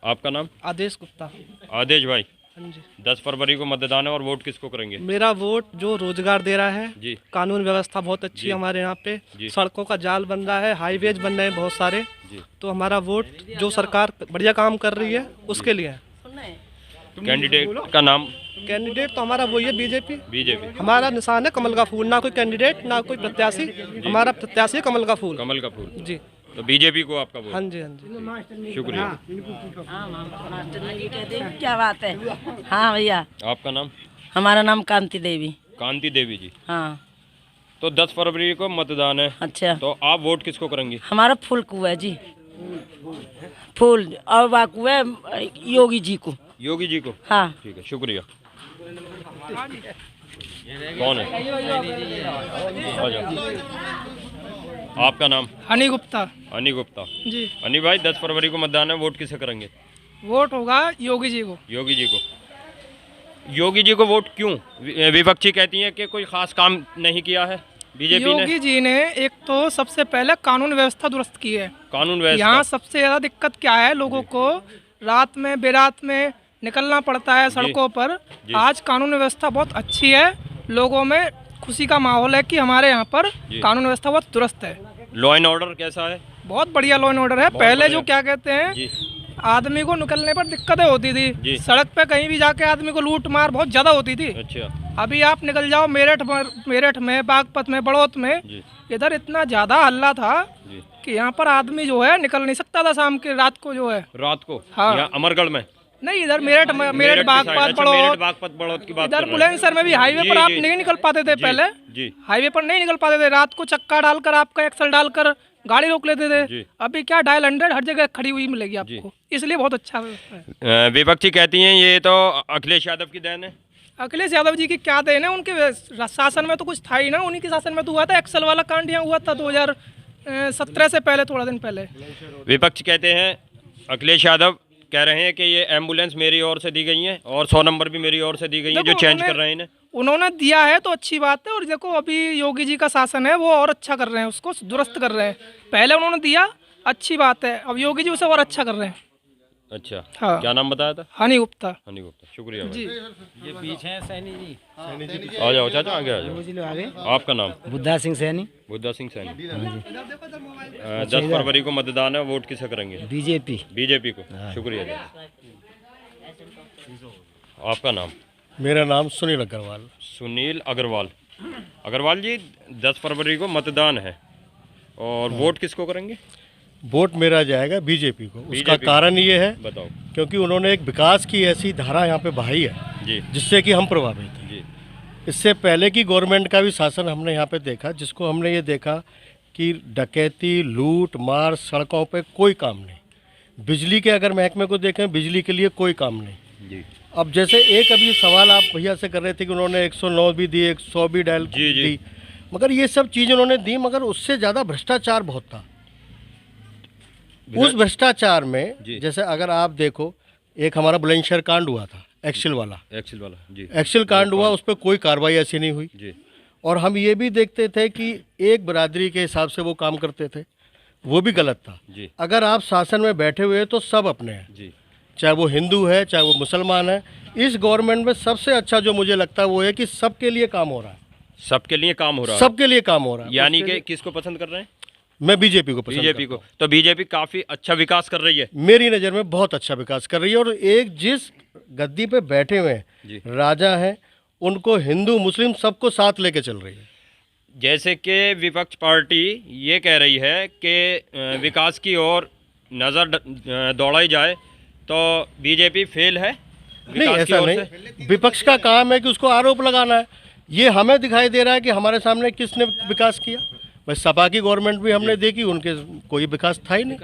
[SPEAKER 1] आपका नाम?
[SPEAKER 11] आदेश गुप्ता।
[SPEAKER 1] आदेश भाई,
[SPEAKER 11] हाँ जी।
[SPEAKER 1] 10 फरवरी को मतदान है और वोट किसको करेंगे?
[SPEAKER 11] मेरा वोट जो रोजगार दे रहा है
[SPEAKER 1] जी।
[SPEAKER 11] कानून व्यवस्था बहुत अच्छी है हमारे यहाँ पे। सड़कों का जाल बन रहा है, हाईवेज बन रहे हैं बहुत सारे जी। तो हमारा वोट जो सरकार बढ़िया काम कर रही है उसके लिए है।
[SPEAKER 1] कैंडिडेट का नाम?
[SPEAKER 11] कैंडिडेट तो हमारा वही है, बीजेपी। हमारा निशान है कमल का फूल। ना कोई कैंडिडेट, ना कोई प्रत्याशी। हमारा प्रत्याशी है कमल का फूल।
[SPEAKER 1] जी। तो बीजेपी को आपका वोट?
[SPEAKER 11] हाँ जी।
[SPEAKER 1] शुक्रिया।
[SPEAKER 10] क्या बात है। हाँ भैया।
[SPEAKER 1] आपका नाम?
[SPEAKER 10] हमारा नाम कांति देवी
[SPEAKER 1] जी।
[SPEAKER 10] हाँ।
[SPEAKER 1] तो 10 फरवरी को मतदान है।
[SPEAKER 10] अच्छा।
[SPEAKER 1] तो आप वोट किसको करेंगे?
[SPEAKER 10] हमारा फूल को है जी, फूल। और बाकू है योगी जी को।
[SPEAKER 1] हाँ। ठीक है, शुक्रिया। कौन है? आ जाओ। आपका नाम?
[SPEAKER 4] हनी गुप्ता
[SPEAKER 1] जी। हनी भाई, 10 फरवरी को मतदान है, वोट किसे करेंगे?
[SPEAKER 4] वोट होगा योगी जी को।
[SPEAKER 1] योगी जी को वोट क्यों? विपक्षी कहती है कि कोई खास काम नहीं किया है बीजेपी ने।
[SPEAKER 4] योगी जी ने एक तो सबसे पहले कानून व्यवस्था दुरुस्त की है। यहाँ सबसे ज़्यादा दिक्कत क्या है, लोगों को रात में बेरात में निकलना पड़ता है सड़कों पर। आज कानून व्यवस्था बहुत अच्छी है, लोगों में खुशी का माहौल है कि हमारे यहाँ पर कानून व्यवस्था बहुत दुरुस्त है।
[SPEAKER 1] लॉ एंड ऑर्डर कैसा है?
[SPEAKER 4] बहुत बढ़िया लॉ एंड ऑर्डर है। पहले जो क्या कहते हैं, आदमी को निकलने पर दिक्कतें होती थी, सड़क पे कहीं भी जाके आदमी को लूट मार बहुत ज्यादा होती थी।
[SPEAKER 1] अच्छा।
[SPEAKER 4] अभी आप निकल जाओ मेरठ में, बागपत में, बड़ौत में, इधर इतना ज्यादा हल्ला था कि यहाँ पर आदमी जो है निकल नहीं सकता था शाम के, रात को जो है।
[SPEAKER 1] रात को?
[SPEAKER 4] हाँ।
[SPEAKER 1] अमरगढ़ में
[SPEAKER 4] नहीं, इधर मेरठ बागपत
[SPEAKER 1] बड़ौत की बात।
[SPEAKER 4] इधर बुलंदशहर में भी हाईवे पर आप नहीं निकल पाते थे पहले। हाईवे पर नहीं निकल पाते थे, रात को चक्का डालकर, आपका एक्सल डालकर गाड़ी रोक लेते थे। अभी क्या डायल 100 हर जगह खड़ी हुई मिलेगी आपको, इसलिए बहुत अच्छा है।
[SPEAKER 1] विपक्षी कहती हैं ये तो अखिलेश यादव की देन है।
[SPEAKER 4] अखिलेश यादव जी की क्या देन है, उनके शासन में तो कुछ था ही ना। उन्हीं के शासन में तो हुआ था, एक्सल वाला कांड यहाँ हुआ था 2017 से पहले, थोड़ा दिन पहले।
[SPEAKER 1] विपक्ष कहते हैं, अखिलेश यादव कह रहे हैं कि ये एम्बुलेंस मेरी ओर से दी गई है और 100 नंबर भी मेरी ओर से दी गई है, जो चेंज कर रहे हैं इन्हें।
[SPEAKER 4] उन्होंने दिया है तो अच्छी बात है। और देखो अभी योगी जी का शासन है, वो और अच्छा कर रहे हैं, उसको दुरुस्त कर रहे हैं। पहले उन्होंने दिया, अच्छी बात है, अब योगी जी उसे और अच्छा कर रहे हैं।
[SPEAKER 1] अच्छा।
[SPEAKER 4] हाँ।
[SPEAKER 1] क्या नाम बताया था?
[SPEAKER 4] हनी गुप्ता।
[SPEAKER 1] शुक्रिया
[SPEAKER 4] जी।
[SPEAKER 3] ये पीछे हैं सैनी जी।
[SPEAKER 1] आ जाओ चाचा, आगे आ जाओ। आपका नाम?
[SPEAKER 7] बुद्धा सिंह सैनी।
[SPEAKER 1] 10 फरवरी को मतदान है, वोट किसे करेंगे? बीजेपी को। शुक्रिया जी। आपका नाम?
[SPEAKER 9] मेरा नाम सुनील अग्रवाल।
[SPEAKER 1] अग्रवाल जी, 10 फरवरी को मतदान है और वोट किसको करेंगे?
[SPEAKER 2] वोट मेरा जाएगा बीजेपी को। उसका
[SPEAKER 1] बीजेपी को।
[SPEAKER 2] कारण ये है
[SPEAKER 1] बताओ।
[SPEAKER 2] क्योंकि उन्होंने एक विकास की ऐसी धारा यहाँ पे बहाई है
[SPEAKER 1] जी
[SPEAKER 2] जिससे कि हम प्रभावित हैं।
[SPEAKER 1] जी
[SPEAKER 2] इससे पहले की गवर्नमेंट का भी शासन हमने यहाँ पे देखा, जिसको हमने ये देखा कि डकैती, लूट मार, सड़कों पे कोई काम नहीं। बिजली के अगर महकमे को देखें, बिजली के लिए कोई काम नहीं।
[SPEAKER 1] जी
[SPEAKER 2] अब जैसे एक अभी सवाल आप भैया से कर रहे थे कि उन्होंने 109 भी दी, 100 भी डायल
[SPEAKER 1] जी, जी।
[SPEAKER 2] दी, मगर ये सब चीज़ उन्होंने दी, मगर उससे ज़्यादा भ्रष्टाचार बहुत था। उस भ्रष्टाचार में
[SPEAKER 1] जी।
[SPEAKER 2] जैसे अगर आप देखो, एक हमारा बुलंदशहर कांड हुआ था, एक्सेल वाला
[SPEAKER 1] जी
[SPEAKER 2] एक्सेल कांड हुआ, उस पर कोई कार्रवाई ऐसी नहीं हुई।
[SPEAKER 1] जी
[SPEAKER 2] और हम ये भी देखते थे कि एक बिरादरी के हिसाब से वो काम करते थे, वो भी गलत था।
[SPEAKER 1] जी
[SPEAKER 2] अगर आप शासन में बैठे हुए तो सब अपने हैं,
[SPEAKER 1] जी
[SPEAKER 2] चाहे वो हिंदू है चाहे वो मुसलमान है। इस गवर्नमेंट में सबसे अच्छा जो मुझे लगता है वो है कि सबके लिए काम हो रहा है,
[SPEAKER 1] सबके लिए काम हो रहा है।
[SPEAKER 2] सबके लिए काम हो रहा है।
[SPEAKER 1] यानी
[SPEAKER 2] उसके
[SPEAKER 1] कि
[SPEAKER 2] लिए
[SPEAKER 1] किसको पसंद कर रहे हैं?
[SPEAKER 2] मैं बीजेपी को पसंद
[SPEAKER 1] बीजेपी
[SPEAKER 2] करता
[SPEAKER 1] को। तो बीजेपी काफी अच्छा विकास कर रही है।
[SPEAKER 2] हूं। मेरी नज़र में बहुत अच्छा विकास कर रही है। और एक जिस गद्दी पे बैठे हुए
[SPEAKER 1] जी।
[SPEAKER 2] हैं राजा हैं, उनको हिंदू मुस्लिम सबको साथ लेके चल रही है।
[SPEAKER 1] जैसे कि विपक्ष पार्टी ये कह रही है कि विकास की ओर नज़र दौड़ाई जाए, तो बीजेपी फेल है
[SPEAKER 2] नहीं,
[SPEAKER 1] विकास की
[SPEAKER 2] ऐसा
[SPEAKER 1] ओर से?
[SPEAKER 2] नहीं। विपक्ष का काम है कि उसको आरोप लगाना है। ये हमें दिखाई दे रहा है कि हमारे सामने किसने विकास किया। बस सपा की गवर्नमेंट भी हमने देखी, उनके कोई विकास था ही नहीं।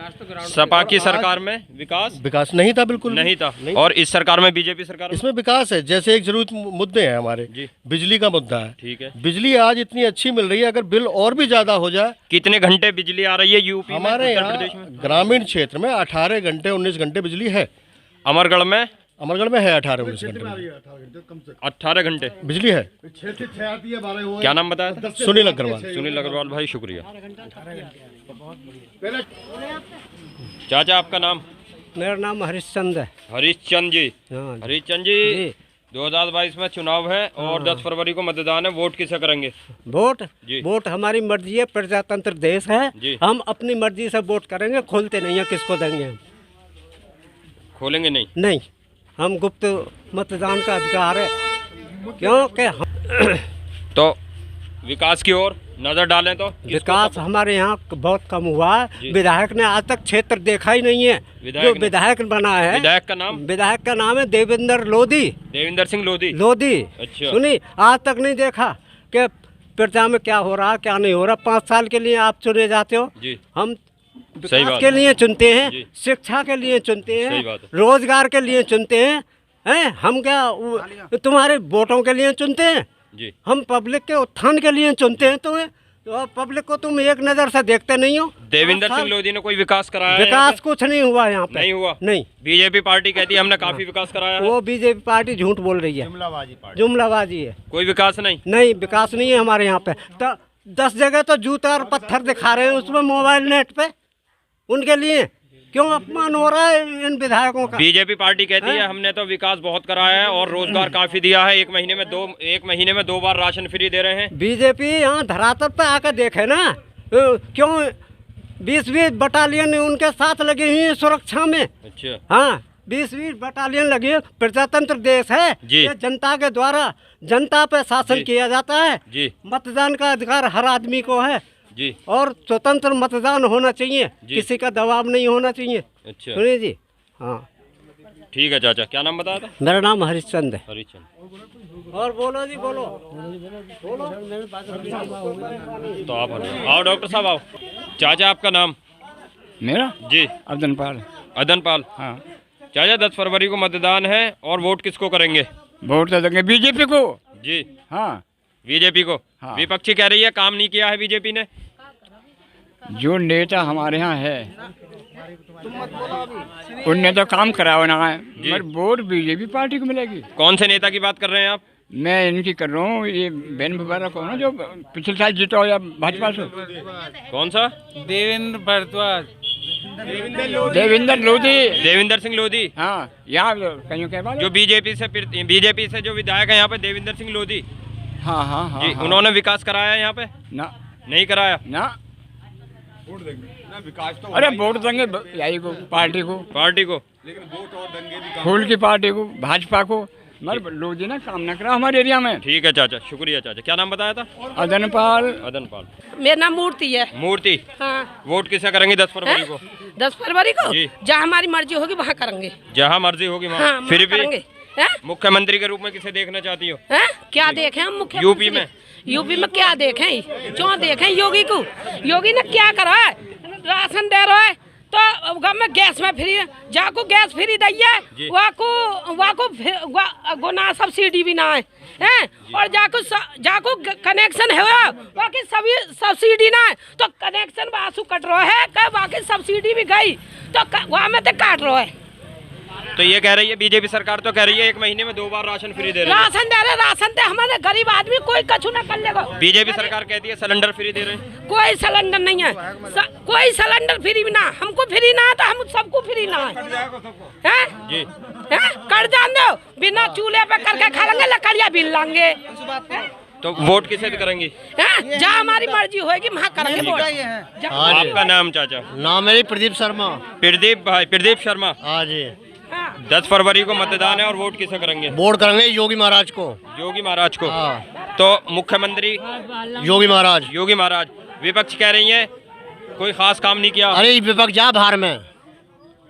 [SPEAKER 1] सपा की सरकार में विकास
[SPEAKER 2] नहीं था, बिल्कुल
[SPEAKER 1] नहीं था। और इस सरकार में, बीजेपी सरकार में
[SPEAKER 2] इसमें विकास है। जैसे एक जरूरत मुद्दे हैं हमारे,
[SPEAKER 1] जी।
[SPEAKER 2] बिजली का मुद्दा है।
[SPEAKER 1] ठीक है।
[SPEAKER 2] बिजली आज इतनी अच्छी मिल रही है, अगर बिल और भी ज़्यादा हो जाए।
[SPEAKER 1] कितने घंटे बिजली आ रही है यूपी में,
[SPEAKER 2] हमारे
[SPEAKER 1] उत्तर
[SPEAKER 2] यहाँ
[SPEAKER 1] प्रदेश में?
[SPEAKER 2] ग्रामीण क्षेत्र में 18 घंटे 19 घंटे बिजली है।
[SPEAKER 1] अमरगढ़ में
[SPEAKER 2] है 18-19 घंटे
[SPEAKER 1] 18 घंटे
[SPEAKER 2] बिजली है।
[SPEAKER 1] क्या नाम बताया?
[SPEAKER 2] सुनील अग्रवाल।
[SPEAKER 1] सुनील अग्रवाल भाई, शुक्रिया। चाचा, आपका नाम?
[SPEAKER 8] मेरा नाम हरिश्चंद है।
[SPEAKER 1] हरीशचंद जी।
[SPEAKER 8] हाँ।
[SPEAKER 1] हरीशचंद जी, 2022 में चुनाव है और 10 फरवरी को मतदान है। वोट किसे करेंगे?
[SPEAKER 8] वोट
[SPEAKER 1] जी।
[SPEAKER 8] वोट हमारी मर्जी है, प्रजातंत्र देश है।
[SPEAKER 1] जी।
[SPEAKER 8] हम अपनी मर्जी से वोट करेंगे, खोलते नहीं है। किसको देंगे हम?
[SPEAKER 1] खोलेंगे नहीं?
[SPEAKER 8] नहीं, हम गुप्त मतदान का अधिकार है, क्योंकि
[SPEAKER 1] तो विकास की ओर नजर डालें तो
[SPEAKER 8] विकास हमारे यहाँ बहुत कम हुआ
[SPEAKER 1] जी।
[SPEAKER 8] है। विधायक ने आज तक क्षेत्र देखा ही नहीं है। जो विधायक बना है,
[SPEAKER 1] विधायक का नाम?
[SPEAKER 8] विधायक का नाम है देवेंद्र लोधी।
[SPEAKER 1] देवेंद्र सिंह लोधी। अच्छा।
[SPEAKER 8] सुनी, आज तक नहीं देखा कि प्रजा में क्या हो रहा क्या नहीं हो रहा। 5 साल के लिए आप चुने जाते हो।
[SPEAKER 1] जी।
[SPEAKER 8] हम
[SPEAKER 1] सही
[SPEAKER 8] विकास
[SPEAKER 1] बात
[SPEAKER 8] के
[SPEAKER 1] है।
[SPEAKER 8] लिए चुनते हैं,
[SPEAKER 1] जी।
[SPEAKER 8] शिक्षा के लिए चुनते
[SPEAKER 1] सही
[SPEAKER 8] हैं,
[SPEAKER 1] बात है।
[SPEAKER 8] रोजगार के लिए चुनते हैं। हम क्या तुम्हारे वोटों के लिए चुनते हैं?
[SPEAKER 1] जी।
[SPEAKER 8] हम पब्लिक के उत्थान के लिए चुनते हैं तुम्हें। तो पब्लिक को तुम एक नज़र से देखते नहीं हो।
[SPEAKER 1] देवेंद्र सिंह लोधी ने कोई विकास कराया है यहाँ
[SPEAKER 8] विकास
[SPEAKER 1] पे?
[SPEAKER 8] कुछ नहीं हुआ यहाँ पे।
[SPEAKER 1] नहीं हुआ?
[SPEAKER 8] नहीं।
[SPEAKER 1] बीजेपी पार्टी कहती है हमने काफी विकास कराया है।
[SPEAKER 8] वो बीजेपी पार्टी झूठ बोल रही है, जुमलाबाजी है।
[SPEAKER 1] कोई विकास नहीं?
[SPEAKER 8] नहीं, विकास नहीं है हमारे यहाँ पे। तो 10 जगह तो जूता और पत्थर दिखा रहे हैं उसमें, मोबाइल नेट पे। उनके लिए क्यों अपमान हो रहा है इन विधायकों का?
[SPEAKER 1] बीजेपी पार्टी कहती है हमने तो विकास बहुत कराया है और रोजगार काफी दिया है। एक महीने में 2 बार राशन फ्री दे रहे हैं।
[SPEAKER 8] बीजेपी यहाँ धरातल पे आकर देखे ना, क्यों 20-20 बटालियन उनके साथ लगी हुई है सुरक्षा में।
[SPEAKER 1] अच्छा।
[SPEAKER 8] हाँ, 20-20 बटालियन लगी है। प्रजातंत्र देश है
[SPEAKER 1] जी।
[SPEAKER 8] ये, जनता के द्वारा जनता पे शासन
[SPEAKER 1] जी।
[SPEAKER 8] किया जाता है।
[SPEAKER 1] जी।
[SPEAKER 8] मतदान का अधिकार हर आदमी को है
[SPEAKER 1] जी।
[SPEAKER 8] और स्वतंत्र मतदान होना चाहिए,
[SPEAKER 1] जी।
[SPEAKER 8] किसी का दबाव नहीं होना चाहिए।
[SPEAKER 1] अच्छा।
[SPEAKER 8] सुनिए जी। हाँ,
[SPEAKER 1] ठीक है चाचा, क्या नाम बताया था?
[SPEAKER 8] मेरा नाम हरिश्चंद है।
[SPEAKER 1] हरीशचंद।
[SPEAKER 8] और बोलो जी, बोलो।
[SPEAKER 1] तो आप आओ डॉक्टर साहब, आओ। चाचा, आपका नाम?
[SPEAKER 3] मेरा
[SPEAKER 1] जी।
[SPEAKER 3] अदनपाल।
[SPEAKER 1] अदनपाल।
[SPEAKER 3] हाँ।
[SPEAKER 1] चाचा, 10 फरवरी को मतदान है और वोट किसको करेंगे?
[SPEAKER 3] वोट तो देंगे बीजेपी को।
[SPEAKER 1] जी।
[SPEAKER 3] हाँ।
[SPEAKER 1] बीजेपी को।
[SPEAKER 3] हाँ।
[SPEAKER 1] विपक्षी कह रही है काम नहीं किया है बीजेपी ने।
[SPEAKER 3] जो नेता हमारे यहाँ है उनने तो काम कराया ना है, मगर वोट बीजेपी पार्टी को मिलेगी।
[SPEAKER 1] कौन से नेता की बात कर रहे हैं आप?
[SPEAKER 3] मैं इनकी कर रहा हूँ, ये बहन भुबारा कौन है जो पिछले साल जीता हो या भाजपा से?
[SPEAKER 1] कौन सा?
[SPEAKER 4] देवेंद्र भारद्वाज।
[SPEAKER 3] देवेंद्र लोधी।
[SPEAKER 1] देवेंद्र सिंह लोधी।
[SPEAKER 3] हाँ, यहाँ कहीं क्या बात?
[SPEAKER 1] जो बीजेपी से जो विधायक है यहाँ पे, देवेंद्र सिंह लोधी।
[SPEAKER 3] हाँ हाँ हाँ,
[SPEAKER 1] जी।
[SPEAKER 3] हाँ।
[SPEAKER 1] उन्होंने विकास कराया है यहाँ पे?
[SPEAKER 3] ना,
[SPEAKER 1] नहीं कराया
[SPEAKER 3] ना। अरे वोट देंगे यही को, पार्टी को।
[SPEAKER 1] पार्टी को।
[SPEAKER 3] फूल की पार्टी को, भाजपा को।
[SPEAKER 12] हमारे लोग जी ना काम ना करा हमारे एरिया में।
[SPEAKER 1] ठीक है चाचा, शुक्रिया चाचा। क्या नाम बताया था?
[SPEAKER 12] अदनपाल।
[SPEAKER 1] अदनपाल।
[SPEAKER 10] मेरा नाम मूर्ति है।
[SPEAKER 1] मूर्ति।
[SPEAKER 10] हाँ।
[SPEAKER 1] वोट किसे करेंगे 10 फरवरी को?
[SPEAKER 10] 10 फरवरी को
[SPEAKER 1] जी।
[SPEAKER 10] जहाँ हमारी मर्जी होगी वहाँ करेंगे।
[SPEAKER 1] जहाँ मर्जी होगी वहाँ।
[SPEAKER 10] हाँ,
[SPEAKER 1] फिर
[SPEAKER 10] वहाँ
[SPEAKER 1] भी
[SPEAKER 10] करेंगे। हैं?
[SPEAKER 1] मुख्यमंत्री के रूप में किसे देखना चाहती हो?
[SPEAKER 10] हैं? क्या देखें हम मुख्य
[SPEAKER 1] यूपी में?
[SPEAKER 10] यूपी में क्या देखें? क्यों देखें योगी को? योगी ने क्या करा है? राशन दे रहा है तो गाँव में गैस में फ्री, जाको गैस फ्री दी वाको गुना सब्सिडी भी ना है हैं? और जाको कनेक्शन है बाकी सभी सब्सिडी ना है तो कनेक्शन वासु कट रहा है क्या? बाकी सब्सिडी भी गई तो वहाँ में तो काट रहा है।
[SPEAKER 1] तो ये कह रही है बीजेपी सरकार, तो कह रही है 1 महीने में 2 बार राशन फ्री दे रही है।
[SPEAKER 10] राशन दे रहे, राशन दे हमारे गरीब आदमी कोई कछु ना कर लेगा।
[SPEAKER 1] बीजेपी सरकार कहती है सिलेंडर फ्री दे रहे हैं।
[SPEAKER 10] कोई सिलेंडर नहीं है, कोई सिलेंडर फ्री भी ना, हमको फ्री ना है तो हम सबको फ्री ना है।
[SPEAKER 1] जी
[SPEAKER 10] कर जान दो, बिना चूल्हे पे करके खा लेंगे, लकड़ियाँ बिल लाएंगे।
[SPEAKER 1] तो वोट किसे करेंगे?
[SPEAKER 10] जहाँ हमारी मर्जी होगी वहाँ करेंगे वोट।
[SPEAKER 1] आपका नाम चाचा?
[SPEAKER 7] नाम है प्रदीप शर्मा।
[SPEAKER 1] प्रदीप भाई, प्रदीप शर्मा।
[SPEAKER 7] हाँ जी।
[SPEAKER 1] 10 फरवरी को मतदान है और वोट किसे करेंगे?
[SPEAKER 7] वोट करेंगे योगी महाराज को।
[SPEAKER 1] योगी महाराज को। तो मुख्यमंत्री
[SPEAKER 7] योगी महाराज।
[SPEAKER 1] योगी महाराज। विपक्ष कह रही है कोई खास काम नहीं किया।
[SPEAKER 7] अरे विपक्ष जा बाहर में,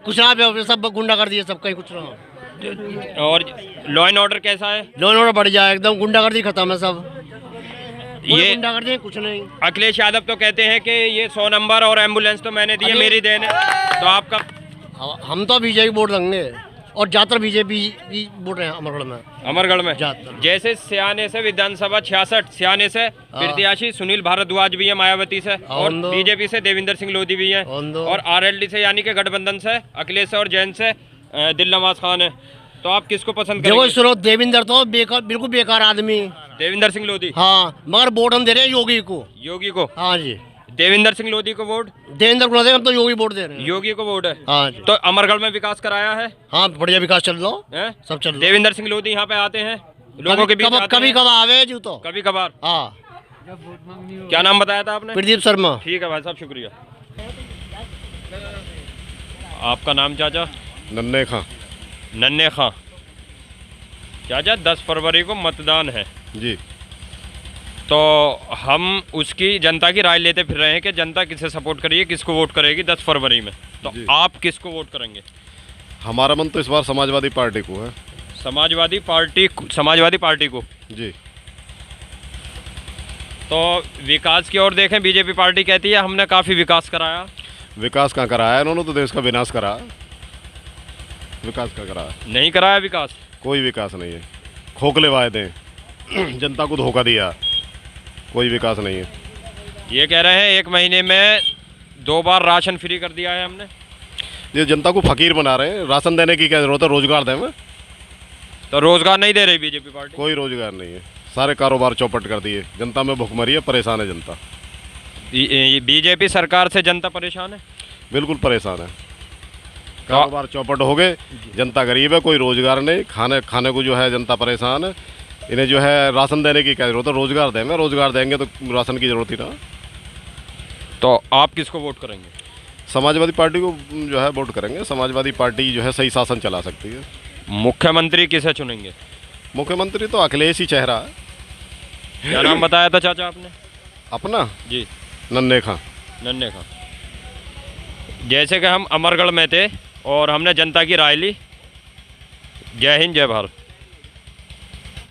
[SPEAKER 7] कुछ ना सब गुंडा कर दिए, सब कहीं कुछ ना।
[SPEAKER 1] और लॉ एंड ऑर्डर कैसा है?
[SPEAKER 7] लॉ एंड ऑर्डर बढ़ जाए, एकदम गुंडा कर दी, खत्म है सब।
[SPEAKER 1] ये
[SPEAKER 7] गुंडा कर दिए, कुछ नहीं।
[SPEAKER 1] अखिलेश यादव तो कहते हैं कि ये 100 नंबर और एम्बुलेंस तो मैंने दी है, मेरी देन है। तो आपका?
[SPEAKER 7] हम तो बीजेपी वोट देंगे और ज्यादातर बीजेपी की वोट है अमरगढ़ में।
[SPEAKER 1] अमरगढ़ में जैसे सियाने से विधानसभा 66 सियाने से प्रत्याशी सुनील भारद्वाज भी है मायावती से, और बीजेपी से देवेंद्र सिंह लोधी भी है, और आरएलडी से यानी कि गठबंधन से अखिलेश और जैन से दिल नवाज खान है। तो आप किसको पसंद करेंगे?
[SPEAKER 7] देखो सुनो, देवेंद्र तो बेकार, बिल्कुल बेकार आदमी।
[SPEAKER 1] देवेंद्र सिंह लोधी।
[SPEAKER 7] हाँ, मगर वोट हम दे रहे हैं योगी को।
[SPEAKER 1] योगी को?
[SPEAKER 7] हाँ जी।
[SPEAKER 1] देवेंद्र सिंह लोधी को वोट?
[SPEAKER 7] देवेंद्र को हम तो योगी वोट दे रहे हैं।
[SPEAKER 1] योगी को वोट है?
[SPEAKER 7] हाँ जी।
[SPEAKER 1] तो अमरगढ़ में विकास कराया है?
[SPEAKER 7] हाँ, बढ़िया विकास चल रहा है, सब चल रहा।
[SPEAKER 1] देवेंद्र सिंह लोधी यहाँ पे आते हैं लोगों के बीच?
[SPEAKER 7] कभी कभार आवे जी, तो
[SPEAKER 1] कभी कभार।
[SPEAKER 7] हाँ।
[SPEAKER 1] क्या नाम बताया था आपने?
[SPEAKER 7] प्रदीप शर्मा।
[SPEAKER 1] ठीक है भाई साहब, शुक्रिया। आपका नाम चाचा?
[SPEAKER 5] नन्हे खां।
[SPEAKER 1] नन्हे खां। चाचा 10 फरवरी को मतदान है
[SPEAKER 5] जी,
[SPEAKER 1] तो हम उसकी जनता की राय लेते फिर रहे हैं कि जनता किसे सपोर्ट करेगी, किसको वोट करेगी 10 फरवरी में। तो आप किसको वोट करेंगे?
[SPEAKER 5] हमारा मन तो इस बार समाजवादी पार्टी को है।
[SPEAKER 1] समाजवादी पार्टी को
[SPEAKER 5] जी।
[SPEAKER 1] तो विकास की ओर देखें, बीजेपी पार्टी कहती है हमने काफ़ी विकास कराया।
[SPEAKER 5] विकास कहाँ कराया इन्होंने? तो देश का विनाश करा। विकास कहाँ कराया?
[SPEAKER 1] नहीं कराया विकास,
[SPEAKER 5] कोई विकास नहीं है। खोखले वायदे, जनता को धोखा दिया, कोई विकास नहीं है।
[SPEAKER 1] ये कह रहे हैं 1 महीने में 2 बार राशन फ्री कर दिया है हमने।
[SPEAKER 5] ये जनता को फकीर बना रहे हैं। राशन देने की क्या जरूरत है, रोजगार दें हमें।
[SPEAKER 1] तो रोजगार नहीं दे रही बीजेपी पार्टी?
[SPEAKER 5] कोई रोजगार नहीं है, सारे कारोबार चौपट कर दिए। जनता में भुखमरी है, परेशान है जनता।
[SPEAKER 1] बीजेपी सरकार से जनता परेशान है?
[SPEAKER 5] बिल्कुल परेशान है, कारोबार चौपट हो गए, जनता गरीब है, कोई रोजगार नहीं, खाने को जो है जनता परेशान है। इन्हें जो है राशन देने की क्या जरूरत है, रोजगार देंगे, रोजगार देंगे तो राशन की जरूरत ही ना।
[SPEAKER 1] तो आप किसको वोट करेंगे?
[SPEAKER 5] समाजवादी पार्टी को जो है वोट करेंगे। समाजवादी पार्टी जो है सही शासन चला सकती है।
[SPEAKER 1] मुख्यमंत्री किसे चुनेंगे?
[SPEAKER 5] मुख्यमंत्री तो अखिलेश ही चेहरा है।
[SPEAKER 1] क्या नाम बताया था चाचा आपने
[SPEAKER 5] अपना?
[SPEAKER 1] जी,
[SPEAKER 5] नन्हे खां।
[SPEAKER 1] नन्हे खां। जैसे कि हम अमरगढ़ में थे और हमने जनता की राय ली। जय हिंद, जय भारत।